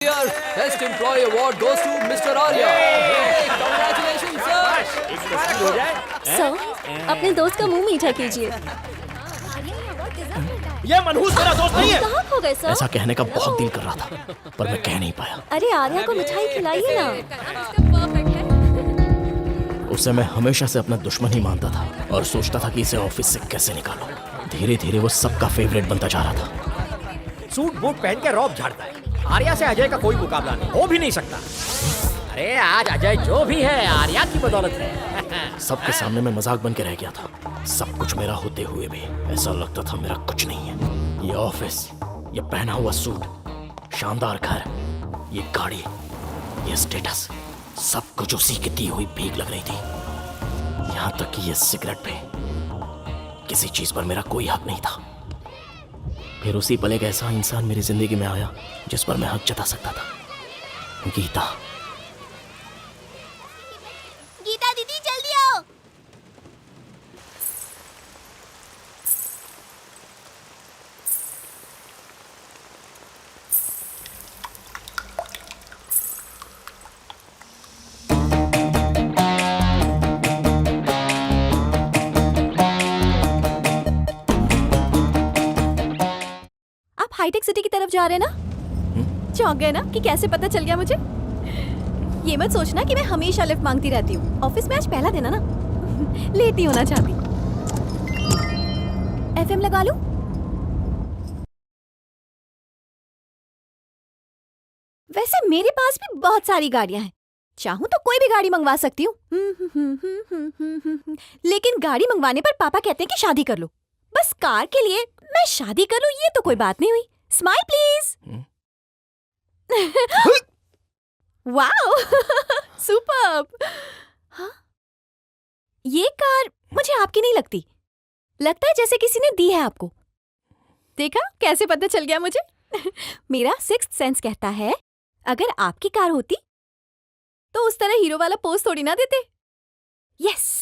Year Best Employee Award goes to Mr. Arya. Hey, congratulations, sir. Sir, अपने दोस्त का मुंह मीठा कीजिए। ये मनहूस मेरा दोस्त नहीं है। कहाँ खो गए सर? ऐसा कहने का बहुत दिल कर रहा था, पर मैं कह नहीं पाया। अरे आर्या को मिठाई खिलाइए ना। उसे मैं हमेशा से अपना दुश्मन ही मानता था और सोचता था कि इसे ऑफिस से कैसे निकालूं। धीरे धीरे वो सबका फेवरेट बनता जा रहा था। सूट बूट पहन के रौब झाड़ता है। आर्या से अजय का कोई मुकाबला नहीं, हो भी नहीं सकता। अरे आज अजय जो भी है आर्या की बदौलत है। सबके सामने मैं मजाक बन के रह गया था। सब कुछ मेरा होते हुए भी ऐसा लगता था मेरा कुछ नहीं है। ये ऑफिस, ये पहना हुआ सूट, शानदार घर, ये गाड़ी, ये स्टेटस, सब कुछ उसी की दी हुई भीख लग रही थी। यहाँ तक कि ये सिगरेट पे, किसी चीज पर मेरा कोई हक नहीं था। फिर उसी पल एक ऐसा इंसान मेरी जिंदगी में आया जिस पर मैं हक जता सकता था। गीता। गीता दीदी जल्दी आओ। आप हाईटेक सिटी की तरफ जा रहे हैं ना? चौंक गए ना कि कैसे पता चल गया मुझे? ये मत सोचना कि मैं हमेशा लिफ्ट मांगती रहती हूँ। ऑफिस में आज पहला दिन है ना, लेट नहीं होना चाहती। एफएम लगा लूं? वैसे मेरे पास भी बहुत सारी गाड़ियां हैं, चाहूँ तो कोई भी गाड़ी मंगवा सकती हूँ। लेकिन गाड़ी मंगवाने पर पापा कहते हैं कि शादी कर लो। बस कार के लिए मैं शादी कर लूं, ये तो कोई बात नहीं हुई। Smile please. Wow, superb. हाँ, ये कार मुझे आपकी नहीं लगती। लगता है जैसे किसी ने दी है आपको। देखा कैसे पता चल गया मुझे? मेरा सिक्स्थ सेंस कहता है अगर आपकी कार होती तो उस तरह हीरो वाला पोज थोड़ी ना देते। यस।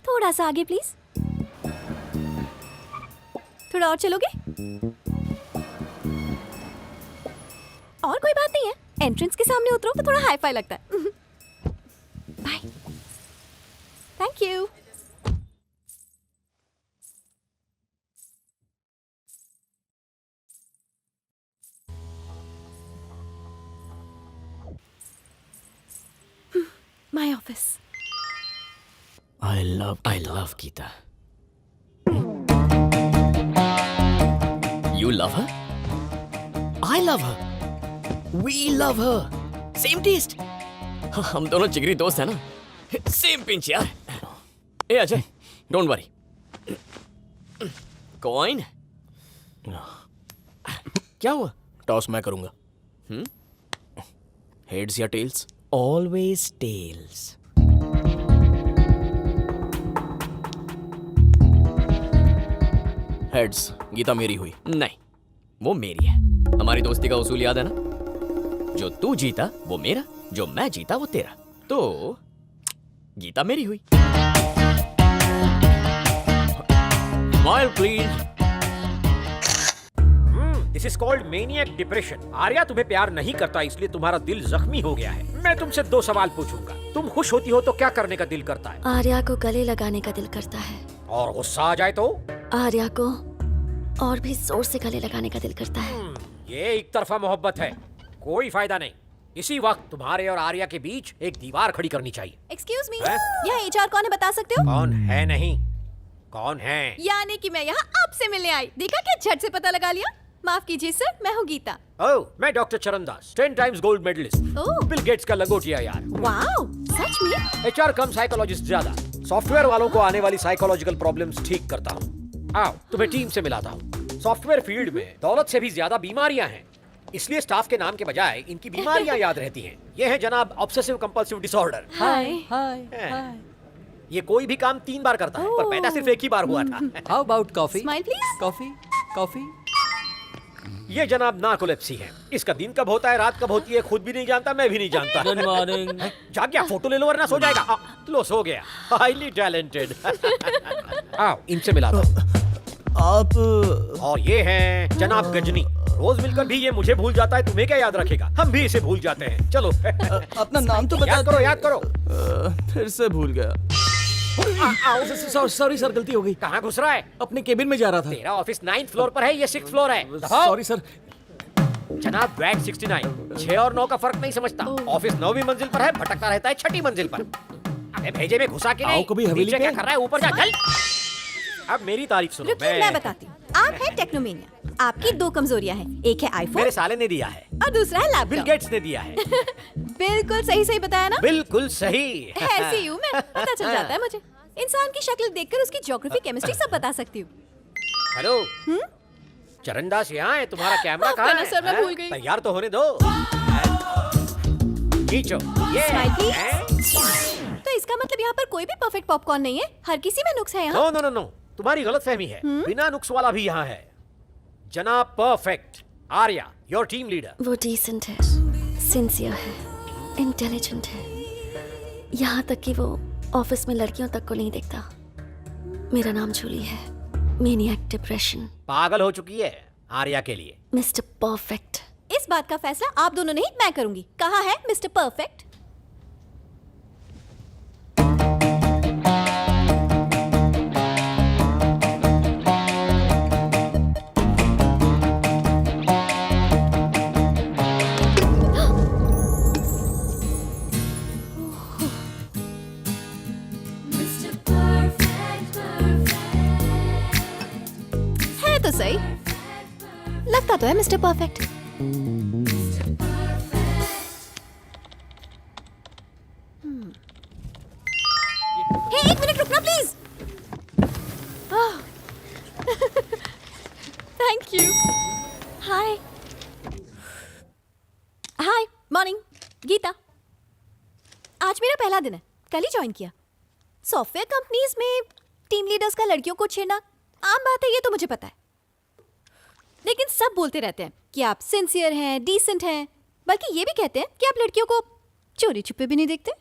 थोड़ा सा आगे प्लीज। थोड़ा और चलोगे? और कोई बात नहीं है, एंट्रेंस के सामने उतरो तो थोड़ा हाई फाई लगता है। Bye. Thank you. My office. I love Geeta. You love her? I love her. We love her. Same taste. हम दोनों जिगरी दोस्त हैं ना? Same pinch यार. ए अजय, don't worry. Coin? क्या हुआ? टॉस मैं करूंगा. Heads या tails? Always tails. Heads. Geeta मेरी हुई। नहीं, वो मेरी है। हमारी दोस्ती का उसूल याद है ना? जो तू जीता वो मेरा, जो मैं जीता वो तेरा। तो गीता मेरी हुई। Smile please. This is called maniac depression. Arya तुम्हें प्यार नहीं करता, इसलिए तुम्हारा दिल जख्मी हो गया है। मैं तुमसे 2 सवाल पूछूंगा। तुम खुश होती हो तो क्या करने का दिल करता है? आर्या को गले लगाने का दिल करता है। और गुस्सा आ जाए तो? आर्या को और भी जोर से गले लगाने का दिल करता है। ये एक तरफा मोहब्बत है, कोई फायदा नहीं। इसी वक्त तुम्हारे और आर्या के बीच एक दीवार खड़ी करनी चाहिए। एक्सक्यूज मी, हैं? यहाँ एचआर कौन है बता सकते हो? कौन है? नहीं, कौन है? यानी कि मैं यहाँ आपसे मिलने आई। देखा क्या झट से पता लगा लिया। माफ कीजिए सर, मैं हूँ गीता। ओह, मैं doctor Charandas, 10 times gold medalist. Oh. Bill Gates का लंगोटिया यार। वाओ, सच में? एचआर कम साइकोलॉजिस्ट ज्यादा। सॉफ्टवेयर वालों को आने वाली साइकोलॉजिकल प्रॉब्लम्स ठीक करता हूँ। आओ तुम्हें टीम से मिलाता हूँ। सॉफ्टवेयर फील्ड में दौलत से भी ज्यादा बीमारियां हैं, इसलिए स्टाफ के नाम के बजाय इनकी बीमारियां याद रहती हैं। ये है जनाब obsessive compulsive disorder. Hi, hi. ये कोई भी काम 3 बार करता है, पर पैदा सिर्फ एक ही बार हुआ था। How about coffee? Smile please. Coffee. ये जनाब नार्कोलेप्सी है। इसका दिन कब होता है, रात कब होती है, खुद भी नहीं जानता, मैं भी नहीं जानता। Good morning. जाग गया, फोटो ले लो वरना सो जाएगा। लो सो गया। Highly talented. आओ इनसे मिला दो। आप और ये हैं जनाब गजनी। रोज मिलकर भी ये मुझे भूल जाता है, तुम्हें क्या याद रखेगा? हम भी इसे भूल जाते हैं। चलो अपना नाम तो बता याद करो, याद करो। फिर से भूल गया। सॉरी सर, गलती हो गई। कहाँ घुस रहा है? अपने केबिन में जा रहा था। तेरा ऑफिस 9th फ्लोर पर है, ये 6th फ्लोर है। दबाओ। Sorry sir. जनाब वैट 69 6 और 9 का फर्क नहीं समझता। ऑफिस 9वीं मंजिल पर है, भटकता रहता है 6ठी मंजिल पर। अबे भेजे में घुसा के आओ नहीं। कभी हवेली नीचे पे। क्या कर रहा है? ऊपर जा चल। अब मेरी तारीफ सुनो। रुकिए, मैं बताती हूँ। आप हैं टेक्नोमेनिया। आपकी दो कमजोरियां हैं, एक है आईफोन मेरे साले ने दिया है, और दूसरा है बिल लैपटॉप। गेट्स ने दिया है। बिल्कुल सही सही बताया ना। बिल्कुल सही। ऐसी हूँ मैं, पता चल जाता है मुझे। इंसान की शक्ल देखकर उसकी ज्योग्राफी केमिस्ट्री सब बता सकती हूँ। हेलो चरणदास यहाँ है, तुम्हारा कैमरा माफ कहाँ करना है? सर, मैं हैं? भूल गई। तैयार तो होने दो। खींचो ये। Smile, please. हैं? तो इसका मतलब यहाँ पर कोई भी परफेक्ट पॉपकॉर्न नहीं है, हर किसी में नुक्स है यहाँ। नो नो नो नो, तुम्हारी गलतफहमी है। बिना नुक्स वाला भी यहाँ है। जनाब perfect Arya, your team leader. वो डिसेंट है, सिंसियर है, इंटेलिजेंट है, यहाँ तक कि वो ऑफिस में लड़कियों तक को नहीं देखता। मेरा नाम जूली है, मैनिएक डिप्रेशन, पागल हो चुकी है आर्या के लिए। Mister perfect. इस बात का फैसला आप दोनों नहीं, मैं करूंगी। कहाँ है मिस्टर परफेक्ट? है तो सही, लगता तो है मिस्टर परफेक्ट। हे, एक मिनट रुकना please. Thank you. Hi hi, morning. Geeta, आज मेरा पहला दिन है, कल ही ज्वाइन किया। सॉफ्टवेयर कंपनीज में टीम लीडर्स का लड़कियों को छेड़ना आम बात है, ये तो मुझे पता है। लेकिन सब बोलते रहते हैं कि आप सिंसियर हैं, डिसेंट हैं, बल्कि ये भी कहते हैं कि आप लड़कियों को चोरी छुपे भी नहीं देखते।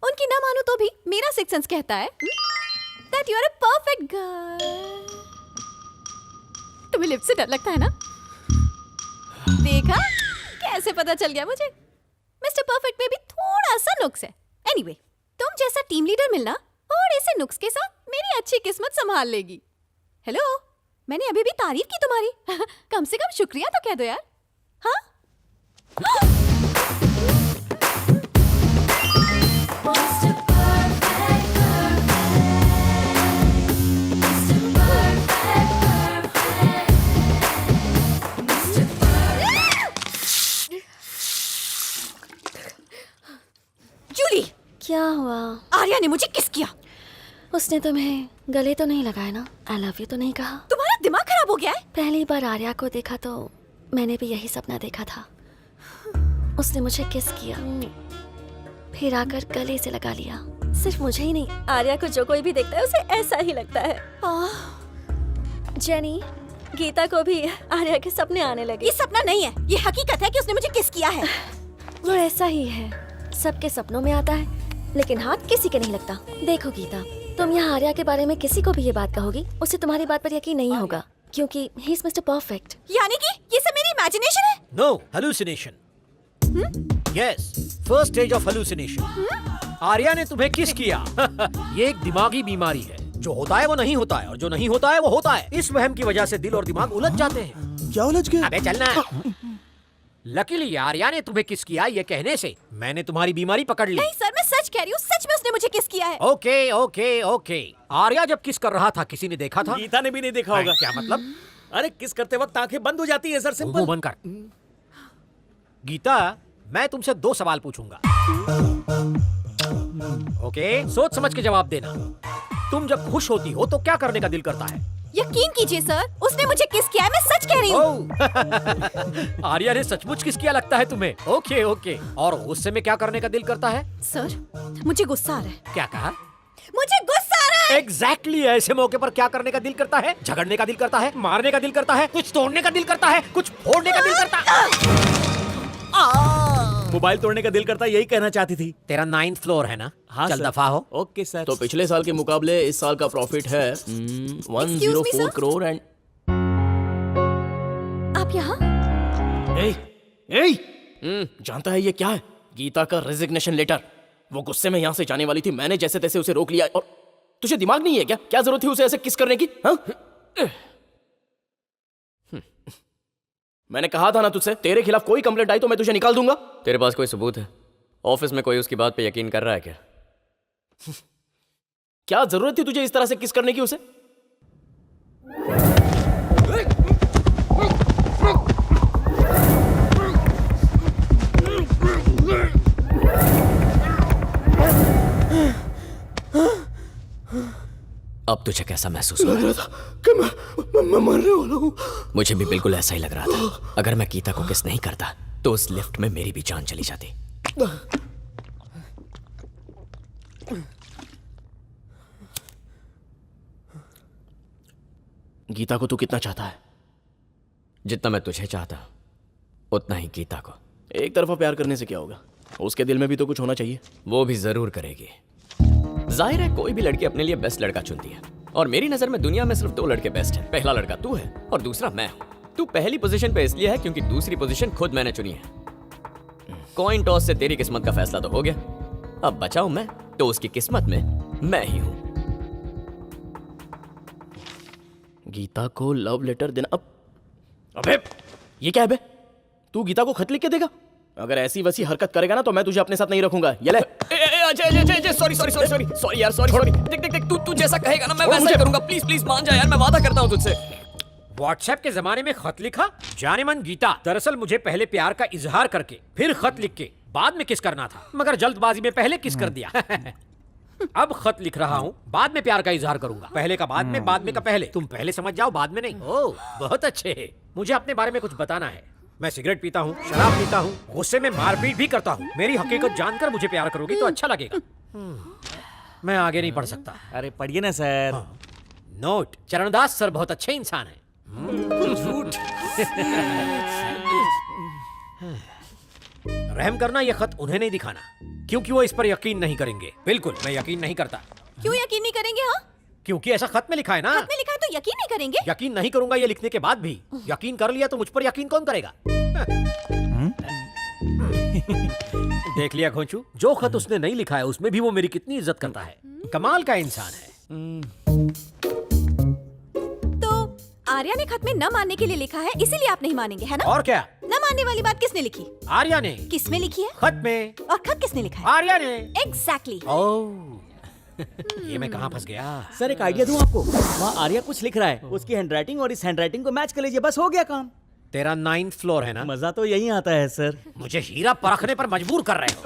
उनकी ना मानो तो भी मेरा सिक्स सेंस कहता है that you are a perfect girl. तुम्हें लिप से डर लगता है ना? देखा कैसे पता चल गया मुझे। मिस्टर परफेक्ट में भी थोड़ा सा नुक्स है। एनीवे, तुम जैसा टीम लीडर मिलना और ऐसे नुक्स के साथ मेरी अच्छी किस्मत संभाल लेगी। हेलो, मैंने अभी भी तारीफ की तुम्हारी। कम से कम शुक्रिया तो कह दो यार। हाँ जूली, क्या हुआ? आर्या ने मुझे किस किया। उसने तुम्हें गले तो नहीं लगाया ना? आई लव यू तो नहीं कहा? तुम्हारा दिमाग खराब हो गया है? पहली बार आर्या को देखा तो मैंने भी यही सपना देखा था। उसने मुझे किस किया, फिर आकर गले से लगा लिया। सिर्फ मुझे ही नहीं, आर्या को जो कोई भी देखता है उसे ऐसा ही लगता है। जेनी, गीता को भी आर्या के सपने आने लगे। ये सपना नहीं है, ये हकीकत है कि उसने मुझे किस किया है। वो ऐसा ही है, सबके सपनों में आता है, लेकिन हाथ किसी के नहीं लगता। देखो गीता, तुम यहाँ आर्या के बारे में किसी को भी ये बात कहोगी, उसे तुम्हारी बात पर यकीन नहीं होगा, क्योंकि ही इज मिस्टर परफेक्ट। यानी कि ये सब मेरी इमेजिनेशन है? No, hallucination. Yes, first stage of hallucination. Arya ने तुम्हें किस किया। ये एक दिमागी बीमारी है। जो होता है वो नहीं होता है, और जो नहीं होता है वो होता है। इस वहम की वजह से दिल और दिमाग उलझ जाते हैं। क्या उलझ गया? अबे चलना। लकीली आर्या ने तुम्हें किस किया ये कहने से मैंने तुम्हारी बीमारी पकड़ ली। नहीं सर, मैं सच कह रही हूँ, सच में उसने मुझे किस किया है। Okay okay okay. आर्या जब किस कर रहा था किसी ने देखा था? गीता ने भी नहीं देखा होगा। क्या मतलब? अरे किस करते वक्त आंखें बंद हो जाती है सर, मुंह सिंपल। बंद कर। गीता, मैं तुमसे 2 सवाल पूछूंगा। ओके, सोच समझ के जवाब देना। तुम जब खुश होती हो तो क्या करने का दिल करता है? यकीन कीजिए सर, उसने मुझे किस किया है, मैं सच कह रही हूँ। ओह, आर्या ने सचमुच किस किया लगता है तुम्हें? Okay okay. और गुस्से में क्या करने का दिल करता है? सर, मुझे गुस्सा आ रहा है। क्या कहा? मुझे गुस्सा आ रहा है। एग्जैक्टली ऐसे मौके पर क्या करने का दिल करता है? झगड़ने का दिल करता है, मारने का दिल करता है, कुछ तोड़ने का दिल करता है, कुछ फोड़ने का दिल करता है। मोबाइल तोड़ने का दिल करता यही कहना चाहती थी। तेरा 9th फ्लोर है ना? हाँ चल सर। दफा हो। Okay sir. तो पिछले साल के मुकाबले इस साल का प्रॉफिट है me, 104 sir? करोड़ एंड आप यहाँ? जानता है ये क्या है? गीता का रेजिग्नेशन लेटर। वो गुस्से में यहाँ से जाने वाली थी, मैंने जैसे तैसे उसे रोक लिया। और तुझे दिमाग नहीं है क्या? क्या जरूरत थी उसे ऐसे किस करने की? हाँ? मैंने कहा था ना तुझसे, तेरे खिलाफ कोई कंप्लेंट आई तो मैं तुझे निकाल दूंगा। तेरे पास कोई सबूत है? ऑफिस में कोई उसकी बात पे यकीन कर रहा है क्या? क्या जरूरत थी तुझे इस तरह से किस करने की उसे? अब तुझे कैसा महसूस हो? लग रहा था कि मैं मरने वाला हूँ। मुझे भी बिल्कुल ऐसा ही लग रहा था। अगर मैं गीता को किस नहीं करता तो उस लिफ्ट में मेरी भी जान चली जाती। गीता को तू कितना चाहता है? जितना मैं तुझे चाहता उतना ही गीता को। एक तरफा प्यार करने से क्या होगा? उसके दिल में भी तो कुछ होना चाहिए। वो भी जरूर करेगी। जाहिर है कोई भी लड़की अपने लिए बेस्ट लड़का चुनती है, और मेरी नजर में दुनिया में सिर्फ 2 लड़के बेस्ट हैं। पहला लड़का तू है और दूसरा मैं हूं। तू पहली पोजीशन पे इसलिए है क्योंकि दूसरी पोजीशन खुद मैंने चुनी है। कॉइन टॉस से तेरी किस्मत का फैसला तो हो गया, अब बचाऊं मैं तो उसकी किस्मत में मैं ही हूं। गीता को लव लेटर देना। अब अबे ये क्या है बे? तू गीता को खत लिख के देगा? अगर ऐसी वैसी हरकत करेगा ना तो मैं तुझे अपने साथ नहीं रखूंगा। ये ले। अजय सॉरी यार, सॉरी। देख तू जैसा कहेगा ना मैं वैसा ही करूंगा। प्लीज मान जा यार, मैं वादा करता हूं तुझसे। व्हाट्सएप के जमाने में खत लिखा? जाने मन गीता, दरअसल मुझे पहले प्यार का इजहार करके फिर खत लिख के बाद में किस करना था, मगर जल्दबाजी में पहले किस कर दिया। अब खत लिख रहा हूँ, बाद में प्यार का इजहार करूंगा। पहले का बाद में, बाद में का पहले। तुम पहले समझ जाओ, बाद में नहीं। ओह बहुत अच्छे। मुझे अपने बारे में कुछ बताना है। मैं सिगरेट पीता हूँ, शराब पीता हूँ, गुस्से में मारपीट भी करता हूँ। मेरी हकीकत जानकर मुझे प्यार करोगी तो अच्छा लगेगा। मैं आगे नहीं पढ़ सकता। अरे पढ़िए ना सर। नोट, चरणदास सर बहुत अच्छे इंसान हैं। रहम करना, ये खत उन्हें नहीं दिखाना, क्योंकि वो इस पर यकीन नहीं करेंगे। बिल्कुल, मैं यकीन नहीं करता। क्यों यकीन नहीं करेंगे? हाँ, क्योंकि ऐसा खत में लिखा है ना। खत में लिखा है तो यकीन नहीं करेंगे? यकीन नहीं करूंगा ये लिखने के बाद भी। यकीन कर लिया तो मुझ पर यकीन कौन करेगा? देख लिया घोंचू, जो खत उसने नहीं लिखा है उसमें भी वो मेरी कितनी इज्जत करता है। कमाल का इंसान है। तो आर्या ने खत में न मानने के लिए लिखा है, इसीलिए आप नहीं मानेंगे, है ना? और क्या? न मानने वाली बात किसने लिखी? आर्या ने। किसमें लिखी है? खत में। और खत किसने लिखा है? आर्या ने। एग्जैक्टली। ओह, ये मैं कहाँ फंस गया? सर एक आइडिया दूं आपको। वहाँ आर्या कुछ लिख रहा है, उसकी हैंडराइटिंग और इस हैंडराइटिंग को मैच कर लीजिए, बस हो गया काम। तेरा 9th फ्लोर है ना? मजा तो यही आता है सर। मुझे हीरा परखने पर मजबूर कर रहे हो।